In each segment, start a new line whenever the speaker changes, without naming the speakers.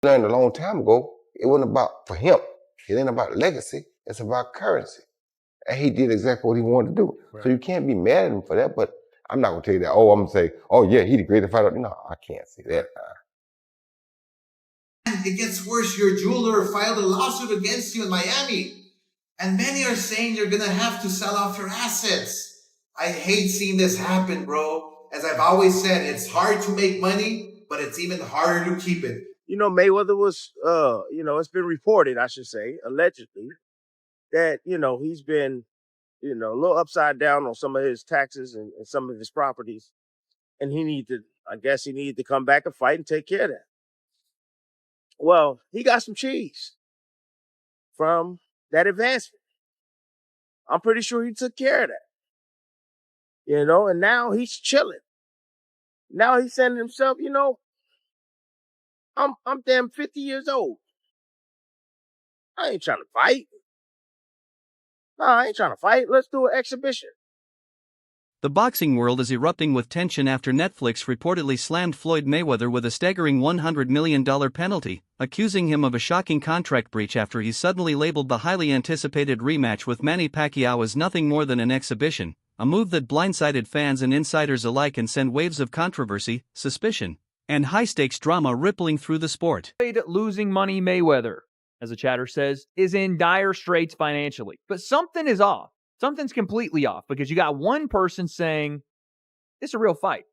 Learned a long time ago, it wasn't about, for him, it ain't about legacy, it's about currency. And he did exactly what he wanted to do. Right. So you can't be mad at him for that, but I'm not gonna tell you that, oh, I'm gonna say, oh yeah, he the greatest fighter. No, I can't say that.
It gets worse. Your jeweler filed a lawsuit against you in Miami. And many are saying you're gonna have to sell off your assets. I hate seeing this happen, bro. As I've always said, it's hard to make money, but it's even harder to keep it.
You know, Mayweather was, it's been reported, I should say, allegedly, that, he's been, a little upside down on some of his taxes and some of his properties. And he needed to come back and fight and take care of that. Well, he got some cheese from that advancement. I'm pretty sure he took care of that. And now he's chilling. Now he's saying to himself, I'm damn 50 years old. I ain't trying to fight. No, I ain't trying to fight. Let's do an exhibition.
The boxing world is erupting with tension after Netflix reportedly slammed Floyd Mayweather with a staggering $100 million penalty, accusing him of a shocking contract breach after he suddenly labeled the highly anticipated rematch with Manny Pacquiao as nothing more than an exhibition, a move that blindsided fans and insiders alike and sent waves of controversy, suspicion, and high-stakes drama rippling through the sport.
Losing money Mayweather, as the chatter says, is in dire straits financially. But something is off. Something's completely off because you got one person saying, this is a real fight.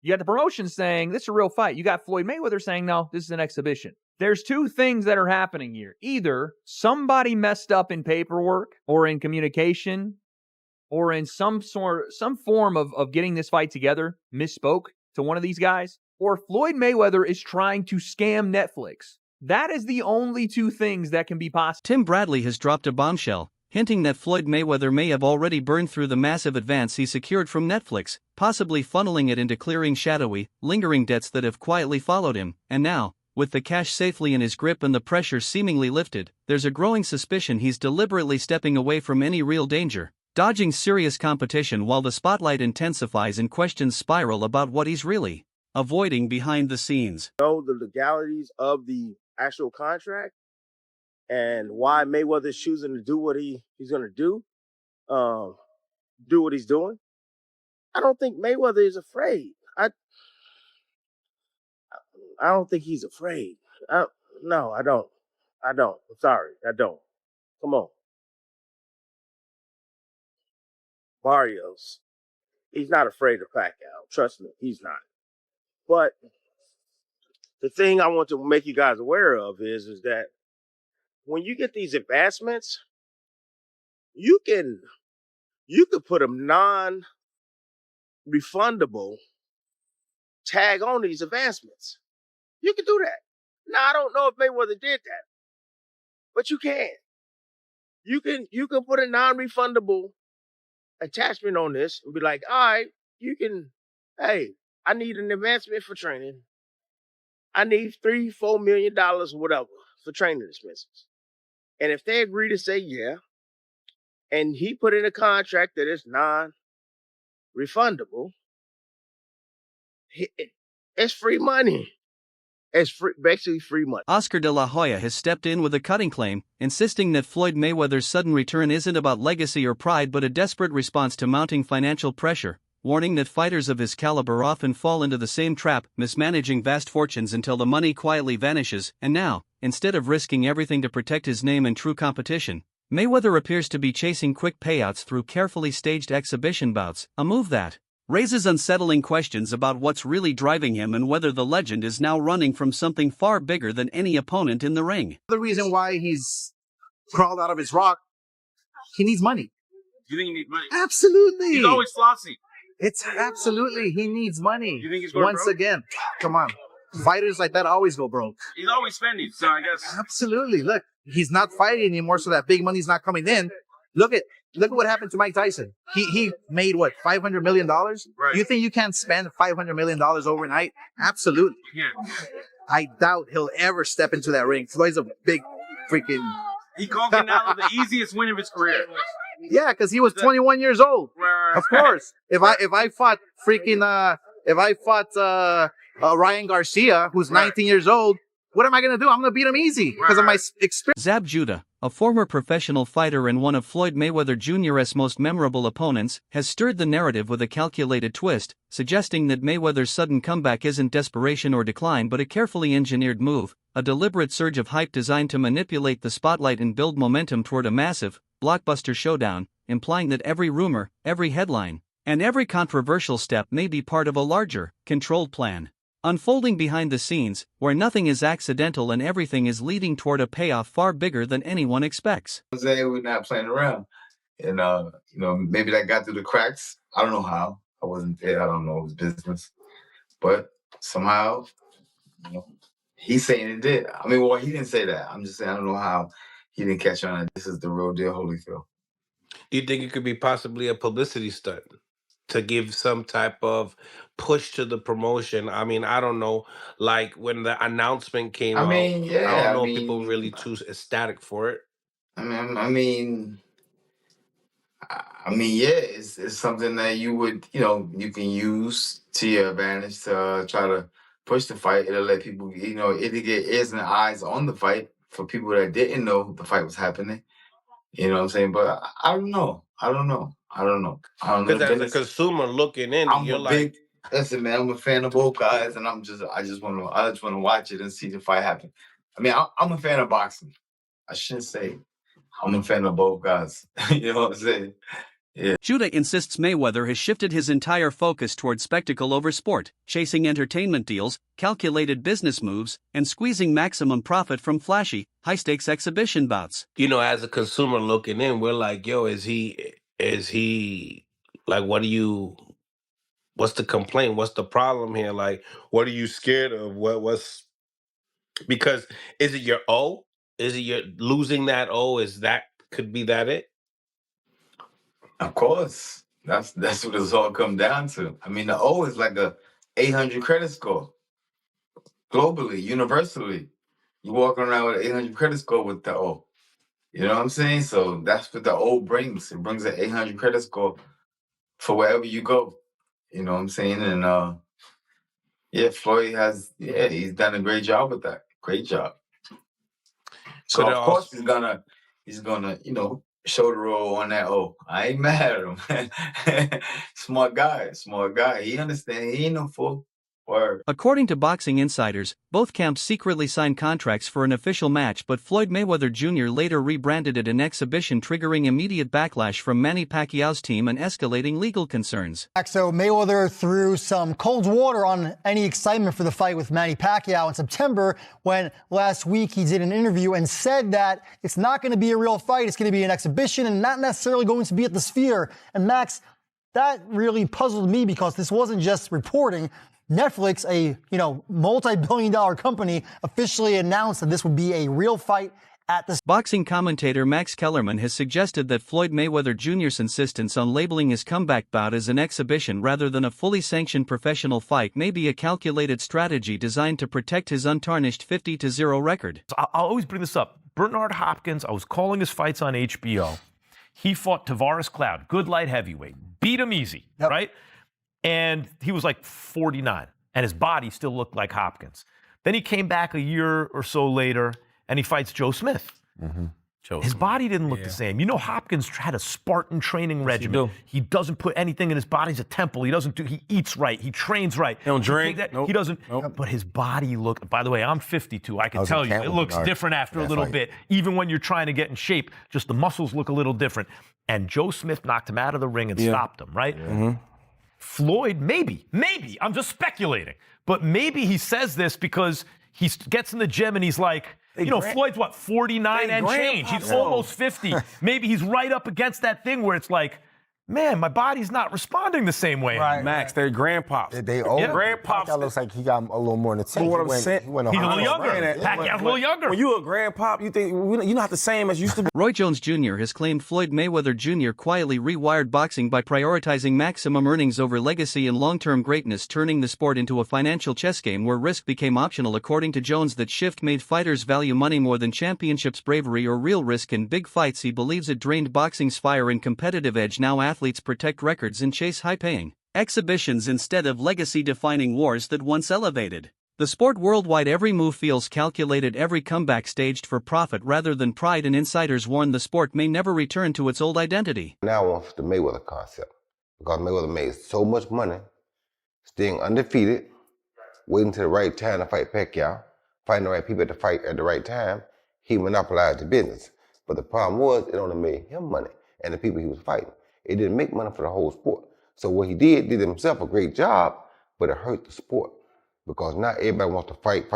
You got the promotion saying, this is a real fight. You got Floyd Mayweather saying, no, this is an exhibition. There's two things that are happening here. Either somebody messed up in paperwork or in communication or in some form of getting this fight together, misspoke to one of these guys, or Floyd Mayweather is trying to scam Netflix. That is the only two things that can be possible.
Tim Bradley has dropped a bombshell, hinting that Floyd Mayweather may have already burned through the massive advance he secured from Netflix, possibly funneling it into clearing shadowy, lingering debts that have quietly followed him. And now, with the cash safely in his grip and the pressure seemingly lifted, there's a growing suspicion he's deliberately stepping away from any real danger, dodging serious competition while the spotlight intensifies and questions spiral about what he's really avoiding behind the scenes.
Know the legalities of the actual contract and why Mayweather's choosing to do what he's going to do what he's doing. I don't think Mayweather is afraid. I don't think he's afraid. No, I don't. I'm sorry, I don't. Come on. Barrios, he's not afraid of Pacquiao. Trust me, he's not. But the thing I want to make you guys aware of is that when you get these advancements, you could put a non-refundable tag on these advancements. You can do that. Now, I don't know if Mayweather did that, but you can. You can put a non-refundable attachment on this and be like, all right, hey, I need an advancement for training. I need $3-4 million or whatever for training expenses. And if they agree to say yeah, and he put in a contract that is non-refundable, it's free money. It's basically free money.
Oscar de la Hoya has stepped in with a cutting claim, insisting that Floyd Mayweather's sudden return isn't about legacy or pride but a desperate response to mounting financial pressure, warning that fighters of his caliber often fall into the same trap, mismanaging vast fortunes until the money quietly vanishes. And now, instead of risking everything to protect his name in true competition, Mayweather appears to be chasing quick payouts through carefully staged exhibition bouts, a move that raises unsettling questions about what's really driving him and whether the legend is now running from something far bigger than any opponent in the ring.
The reason why he's crawled out of his rock, he needs money.
You think he needs money?
Absolutely.
He's always flossing.
It's absolutely, he needs money.
You think he's going
Once
broke?
Again, come on. Fighters like that always go broke.
He's always spending, so I guess.
Absolutely. Look, he's not fighting anymore, so that big money's not coming in. Look at what happened to Mike Tyson. He made what, $500 million?
Right.
You think you can't spend $500 million overnight? Absolutely.
Yeah.
I doubt he'll ever step into that ring. Floyd's a big freaking.
He called Canelo the easiest win of his career.
Yeah, because he was 21 years old.
Right.
Of course. If I fought Ryan Garcia, who's 19 years old, what am I going to do? I'm going to beat him easy because of my experience.
Zab Judah, a former professional fighter and one of Floyd Mayweather Jr.'s most memorable opponents, has stirred the narrative with a calculated twist, suggesting that Mayweather's sudden comeback isn't desperation or decline but a carefully engineered move, a deliberate surge of hype designed to manipulate the spotlight and build momentum toward a massive, blockbuster showdown, implying that every rumor, every headline, and every controversial step may be part of a larger, controlled plan, unfolding behind the scenes, where nothing is accidental and everything is leading toward a payoff far bigger than anyone expects.
We're not playing around. And, maybe that got through the cracks. I don't know how. I wasn't there. I don't know his business. But somehow, he's saying it did. I mean, well, he didn't say that. I'm just saying I don't know how he didn't catch on that this is the real deal Holyfield.
Do you think it could be possibly a publicity stunt to give some type of push to the promotion? I mean, I don't know. Like when the announcement came out, I don't know if people were really too ecstatic for it.
It's something that you would, you can use to your advantage to try to push the fight. It'll let people, it'll get ears and eyes on the fight for people that didn't know the fight was happening. You know what I'm saying? But I don't know.
Because as a consumer looking in,
listen, man, I'm a fan of both guys, and I just want to watch it and see the fight happen. I mean, I'm a fan of boxing. I shouldn't say I'm a fan of both guys. You know what I'm saying? Yeah.
Judah insists Mayweather has shifted his entire focus toward spectacle over sport, chasing entertainment deals, calculated business moves, and squeezing maximum profit from flashy, high-stakes exhibition bouts.
As a consumer looking in, we're like, yo, is he like, what's the complaint? What's the problem here? Like, what are you scared of? Because is it your O? Is it your losing that O? Could be that it?
Of course. That's what it's all come down to. I mean, the O is like a 800 credit score. Globally, universally. You walk around with an 800 credit score with the O. You know what I'm saying? So that's what the O brings. It brings an 800 credit score for wherever you go. You know what I'm saying? And Floyd he's done a great job with that. Great job. So of course he's gonna, show the roll on that. Oh, I ain't mad at him. Smart guy. He understands. He ain't no fool. Word.
According to boxing insiders, both camps secretly signed contracts for an official match, but Floyd Mayweather Jr. later rebranded it an exhibition, triggering immediate backlash from Manny Pacquiao's team and escalating legal concerns.
So Mayweather threw some cold water on any excitement for the fight with Manny Pacquiao in September, when last week he did an interview and said that it's not going to be a real fight, it's going to be an exhibition and not necessarily going to be at the Sphere. And Max, that really puzzled me because this wasn't just reporting. Netflix, a multi-billion-dollar company, officially announced that this would be a real fight at the...
Boxing commentator Max Kellerman has suggested that Floyd Mayweather Jr.'s insistence on labeling his comeback bout as an exhibition rather than a fully sanctioned professional fight may be a calculated strategy designed to protect his untarnished 50-0 record.
I'll always bring this up. Bernard Hopkins, I was calling his fights on HBO. He fought Tavares Cloud, good light heavyweight, beat him easy, right? And he was like 49, and his body still looked like Hopkins. Then he came back a year or so later, and he fights Joe Smith. Mm-hmm. His body didn't look the same. Hopkins had a Spartan training regimen. He doesn't put anything in his body. He's a temple. He eats right. He trains right.
He don't drink.
He doesn't. But his body looked, by the way, I'm 52. I can tell you, it looks different after a little bit. Even when you're trying to get in shape, just the muscles look a little different. And Joe Smith knocked him out of the ring and stopped him, right? Mm-hmm. Floyd, maybe, I'm just speculating, but maybe he says this because he gets in the gym and he's like, Floyd's 49 and change. He's almost 50. Maybe he's right up against that thing where it's like, man, my body's not responding the same way.
Right, Max, they're grandpops.
They old.
Grandpops.
That looks like he got a little more in the tank.
He's a little younger. Pacquiao's a little younger.
When you a grandpop, you think you're not the same as you used to be.
Roy Jones Jr. has claimed Floyd Mayweather Jr. quietly rewired boxing by prioritizing maximum earnings over legacy and long-term greatness, turning the sport into a financial chess game where risk became optional. According to Jones, that shift made fighters value money more than championships, bravery, or real risk in big fights. He believes it drained boxing's fire and competitive edge. Now athletes protect records and chase high-paying exhibitions instead of legacy-defining wars that once elevated The sport worldwide, every move feels calculated, every comeback staged for profit rather than pride, and insiders warn the sport may never return to its old identity.
Now I want the Mayweather concept, because Mayweather made so much money, staying undefeated, waiting to the right time to fight Pacquiao, finding the right people to fight at the right time. He monopolized the business. But the problem was, it only made him money and the people he was fighting. It didn't make money for the whole sport. So what he did himself a great job, but it hurt the sport. Because now everybody wants to fight,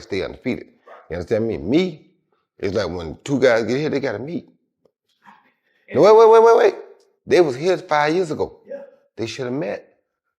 stay undefeated. You understand me? Me, it's like when two guys get here, they gotta meet. No, wait. They was here 5 years ago. They should have met.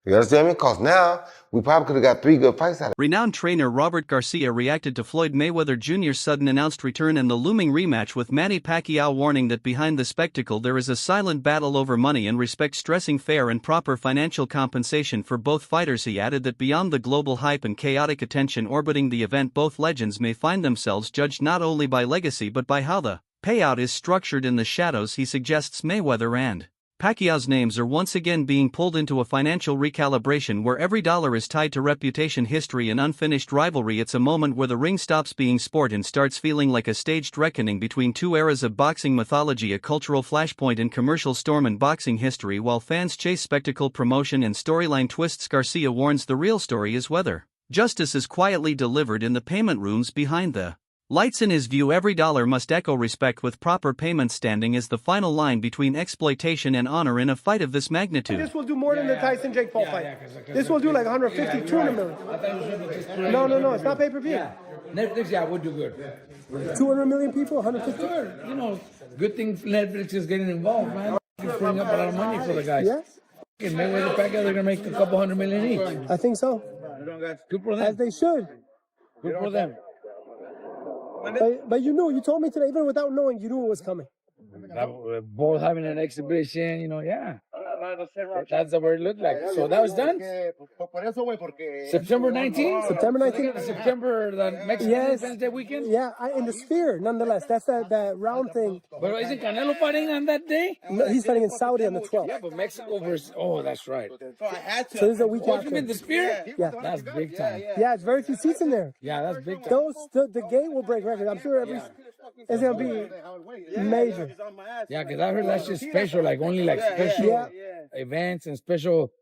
You understand me? Because now, we probably could have got 3 good fights out of it.
Renowned trainer Robert Garcia reacted to Floyd Mayweather Jr.'s sudden announced return and the looming rematch with Manny Pacquiao, warning that behind the spectacle there is a silent battle over money and respect, stressing fair and proper financial compensation for both fighters. He added that beyond the global hype and chaotic attention orbiting the event, both legends may find themselves judged not only by legacy but by how the payout is structured in the shadows. He suggests Mayweather and Pacquiao's names are once again being pulled into a financial recalibration where every dollar is tied to reputation, history, and unfinished rivalry. It's a moment where the ring stops being sport and starts feeling like a staged reckoning between two eras of boxing mythology, a cultural flashpoint and commercial storm in boxing history. While fans chase spectacle, promotion, and storyline twists, Garcia warns the real story is whether justice is quietly delivered in the payment rooms behind the lights. In his view, every dollar must echo respect with proper payment, standing as the final line between exploitation and honor in a fight of this magnitude.
This will do more than the Tyson Jake Paul fight. This will do like 150, 200 million. No, it's not pay-per-view.
Netflix, would do good.
200 million people, 150.
Good. Good thing Netflix is getting involved, man. It's bringing up a lot of money for the guys.
Yes.
Mayweather Pacquiao, they're gonna make a couple $100 million each.
I think so.
Good for them.
As they should.
Good for them.
But you told me today, even without knowing, you knew it was coming.
Both having an exhibition, that's the way it looked like. So that was done? September 19th?
September 19th.
September, the Mexican Independence Day weekend?
Yeah, in the Sphere, nonetheless. That's that round thing.
But isn't Canelo fighting on that day?
No, he's fighting in Saudi on the 12th.
Yeah, but Mexico versus... Oh, that's right.
So this is a week after.
You mean the Sphere?
Yeah.
That's big time.
Yeah, it's very few seats in there.
Yeah, that's big time.
The gate will break records. I'm sure it's going to be major.
Yeah, because I heard that's just special, like only like special events and special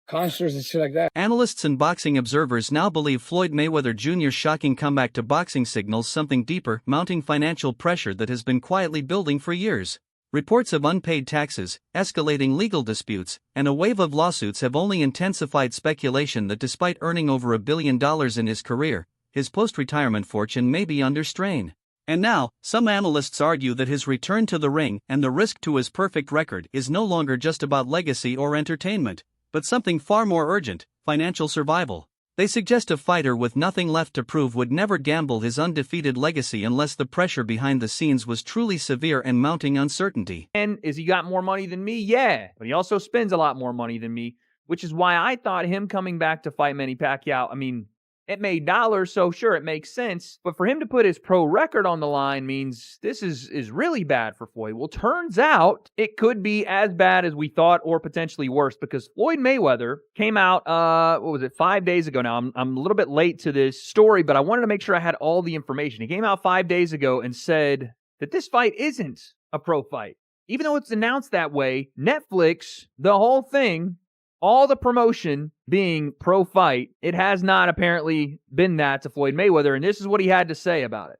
concerts and shit like that.
Analysts and boxing observers now believe Floyd Mayweather Jr.'s shocking comeback to boxing signals something deeper: mounting financial pressure that has been quietly building for years. Reports of unpaid taxes, escalating legal disputes, and a wave of lawsuits have only intensified speculation that despite earning over $1 billion in his career, his post-retirement fortune may be under strain. And now, some analysts argue that his return to the ring and the risk to his perfect record is no longer just about legacy or entertainment, but something far more urgent: financial survival. They suggest a fighter with nothing left to prove would never gamble his undefeated legacy unless the pressure behind the scenes was truly severe and mounting uncertainty.
And is he got more money than me? Yeah, but he also spends a lot more money than me, which is why I thought him coming back to fight Manny Pacquiao, it made dollars, so sure, it makes sense. But for him to put his pro record on the line means this is really bad for Floyd. Well, turns out it could be as bad as we thought, or potentially worse, because Floyd Mayweather came out, 5 days ago now. I'm a little bit late to this story, but I wanted to make sure I had all the information. He came out 5 days ago and said that this fight isn't a pro fight. Even though it's announced that way, Netflix, the whole thing, all the promotion being pro-fight, it has not apparently been that to Floyd Mayweather, and this is what he had to say about it.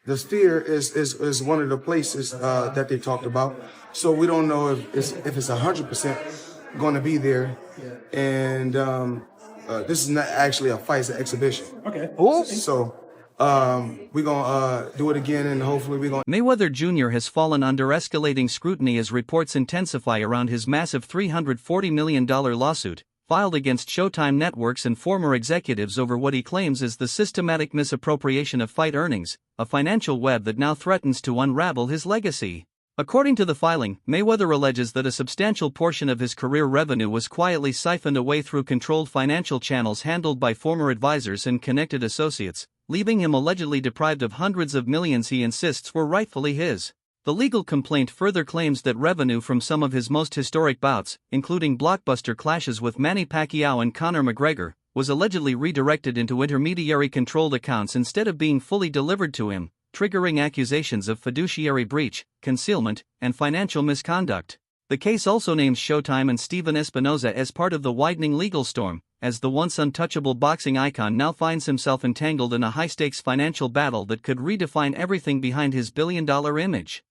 The Sphere is one of the places that they talked about, so we don't know if it's 100% going to be there, and this is not actually a fight, it's an exhibition.
Okay.
Ooh.
So we're going to do it again, and hopefully we're going to...
Mayweather Jr. has fallen under escalating scrutiny as reports intensify around his massive $340 million lawsuit, filed against Showtime networks and former executives over what he claims is the systematic misappropriation of fight earnings, a financial web that now threatens to unravel his legacy. According to the filing, Mayweather alleges that a substantial portion of his career revenue was quietly siphoned away through controlled financial channels handled by former advisors and connected associates, leaving him allegedly deprived of hundreds of millions he insists were rightfully his. The legal complaint further claims that revenue from some of his most historic bouts, including blockbuster clashes with Manny Pacquiao and Conor McGregor, was allegedly redirected into intermediary-controlled accounts instead of being fully delivered to him, triggering accusations of fiduciary breach, concealment, and financial misconduct. The case also names Showtime and Steven Espinoza as part of the widening legal storm, as the once untouchable boxing icon now finds himself entangled in a high-stakes financial battle that could redefine everything behind his billion-dollar image.